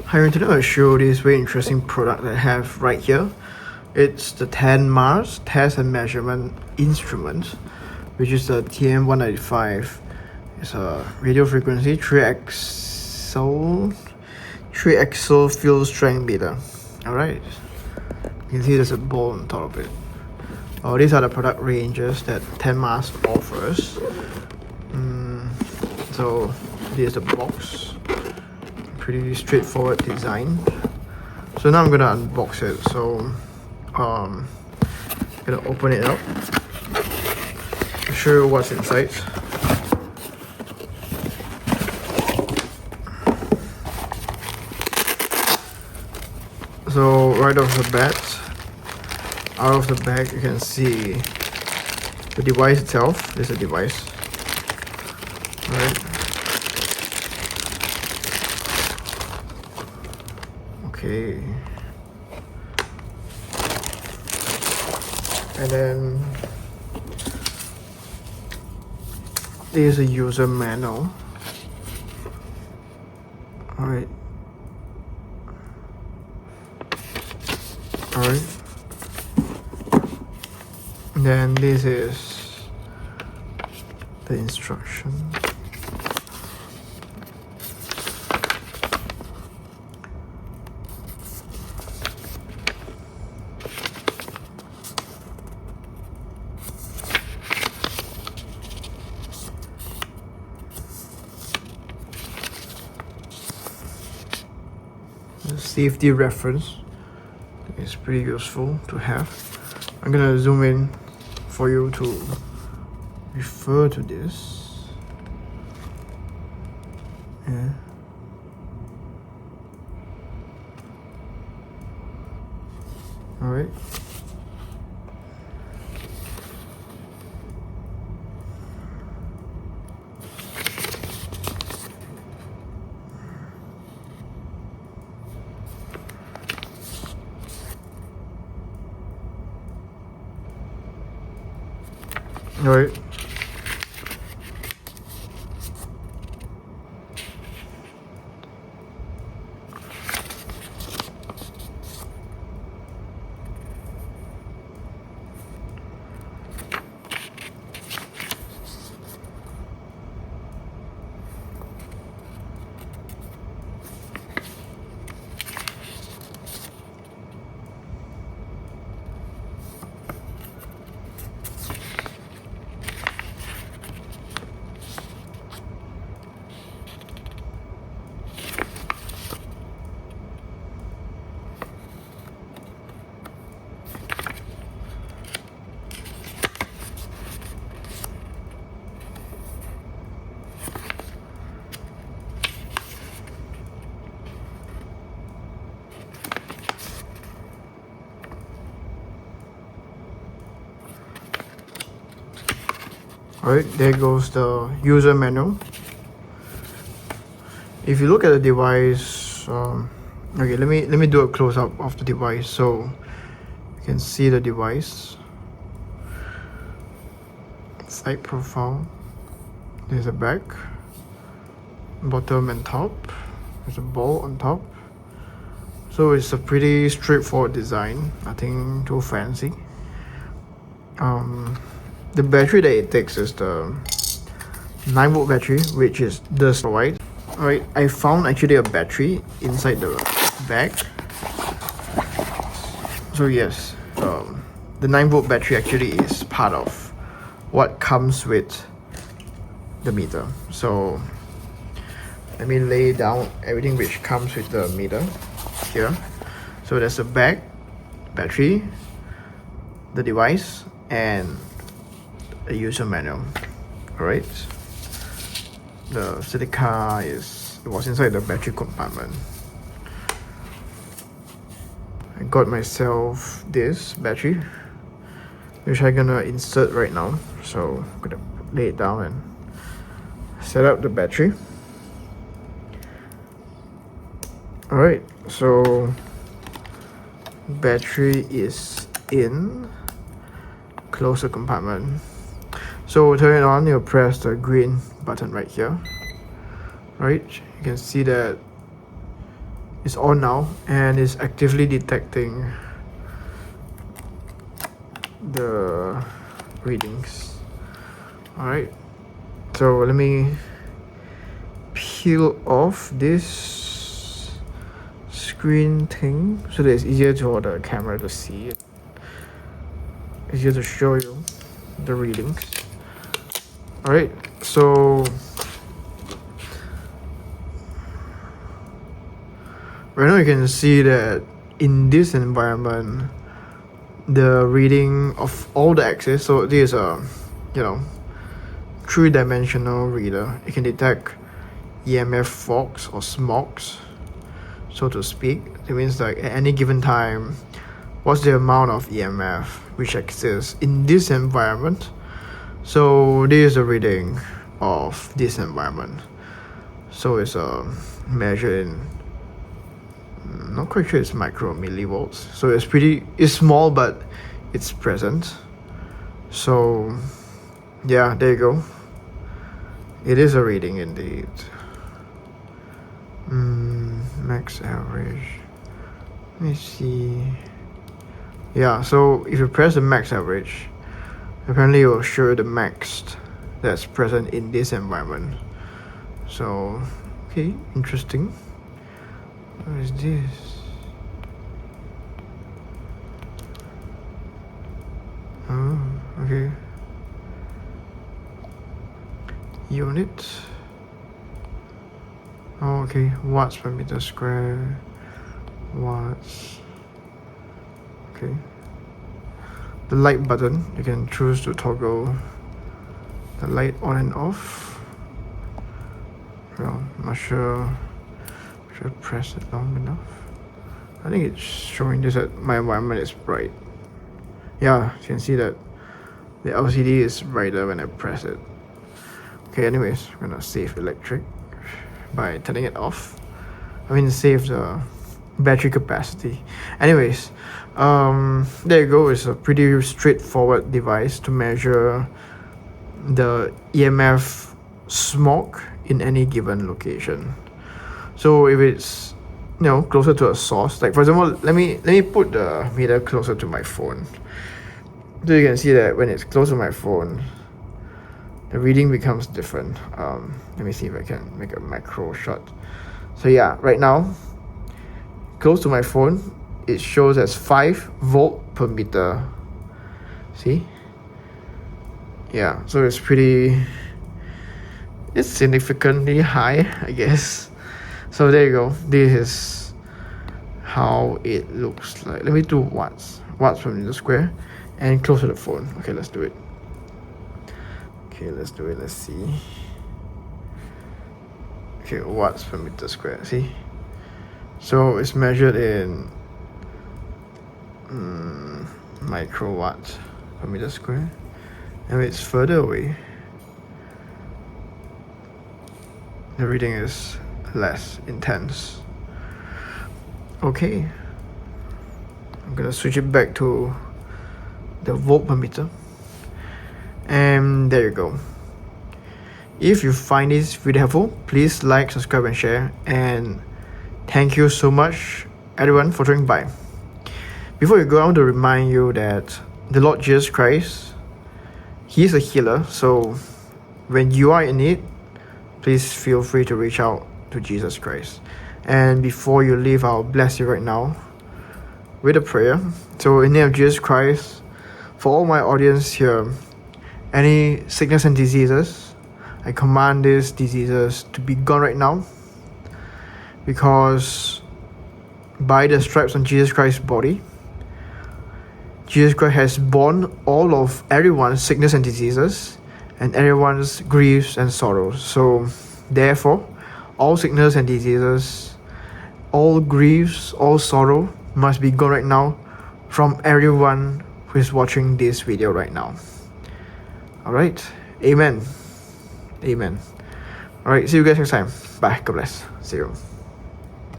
Hi, today I'll show this very interesting product that I have right here. It's the Tenmars Test and Measurement Instrument, which is the TM-195. It's a radio frequency 3-axle field strength meter. Alright, you can see there's a ball on top of it. These are the product ranges that Tenmars offers. So this is the box. Pretty straightforward design. So now I'm gonna unbox it. So gonna open it up. I'll show you what's inside. So right off the bat, out of the bag, you can see the device itself. This is a device. Right. Okay. And then there's a user manual. Alright. And then this is the instruction. The safety reference is pretty useful to have. I'm gonna zoom in for you to refer to this. Yeah. Alright. Alright. Alright, there goes the user manual. If you look at the device, okay, let me do a close-up of the device so you can see the device. Side profile. There's a back, bottom and top. There's a ball on top. So it's a pretty straightforward design. Nothing too fancy. The battery that it takes is the 9-volt battery, which is this provide. Alright, I found actually a battery inside the bag. So yes, the 9-volt battery actually is part of what comes with the meter. So let me lay down everything which comes with the meter here. So there's a bag, battery, the device, and a user manual. Alright, the silica was inside the battery compartment. I got myself this battery, which I'm gonna insert right now. So I'm gonna lay it down and set up the battery. Alright, so battery is in. Close the compartment. So to turn it on, you press the green button right here. Right, you can see that It's on now and it's actively detecting the readings. Alright, so let me peel off this screen thing so that it's easier for the camera to see it. Easier to show you the readings. Alright, so right now you can see that in this environment the reading of all the axes, so this is a three-dimensional reader. It can detect EMF fogs or smogs, so to speak. It means like at any given time what's the amount of EMF which exists in this environment. So this is a reading of this environment. So it's measured in, not quite sure, it's micro millivolts. So it's small but it's present. So yeah, there you go. It is a reading indeed. Max average. Let me see. Yeah, so if you press the max average, apparently it will show the max that's present in this environment. So, okay, interesting. What is this? Oh, okay. Unit. Oh, okay. Watts per meter square. Watts. Okay. The light button, you can choose to toggle the light on and off. Well, I'm not sure. Should I press it long enough? I think it's showing this that my environment is bright. Yeah, you can see that the LCD is brighter when I press it. Okay, anyways, I'm gonna save electric by turning it off. I mean, save the battery capacity. Anyways, there you go. It's a pretty straightforward device to measure the EMF smog in any given location. So if it's closer to a source, like for example, let me put the meter closer to my phone, so you can see that when it's close to my phone, the reading becomes different. Let me see if I can make a macro shot. So yeah, right now, close to my phone, it shows as 5 volt per meter. See? Yeah, so it's significantly high, I guess. So there you go. This is how it looks like. Let me do watts per meter square and close to the phone. Okay, let's do it. Let's see. Okay, watts per meter square. See? So it's measured in microwatts per meter square, and it's further away, the reading is less intense. Okay, I'm gonna switch it back to the volt per meter, and there you go. If you find this video helpful, please like, subscribe and share, and thank you so much everyone for dropping by. Before you go, I want to remind you that the Lord Jesus Christ, He is a healer. So when you are in need, please feel free to reach out to Jesus Christ. And before you leave, I'll bless you right now with a prayer. So in the name of Jesus Christ, for all my audience here, any sickness and diseases, I command these diseases to be gone right now, because by the stripes on Jesus Christ's body, Jesus Christ has borne all of everyone's sickness and diseases and everyone's griefs and sorrows. So therefore, all sickness and diseases, all griefs, all sorrow must be gone right now from everyone who is watching this video right now. Alright, amen. Amen. Alright, see you guys next time. Bye, God bless. See you.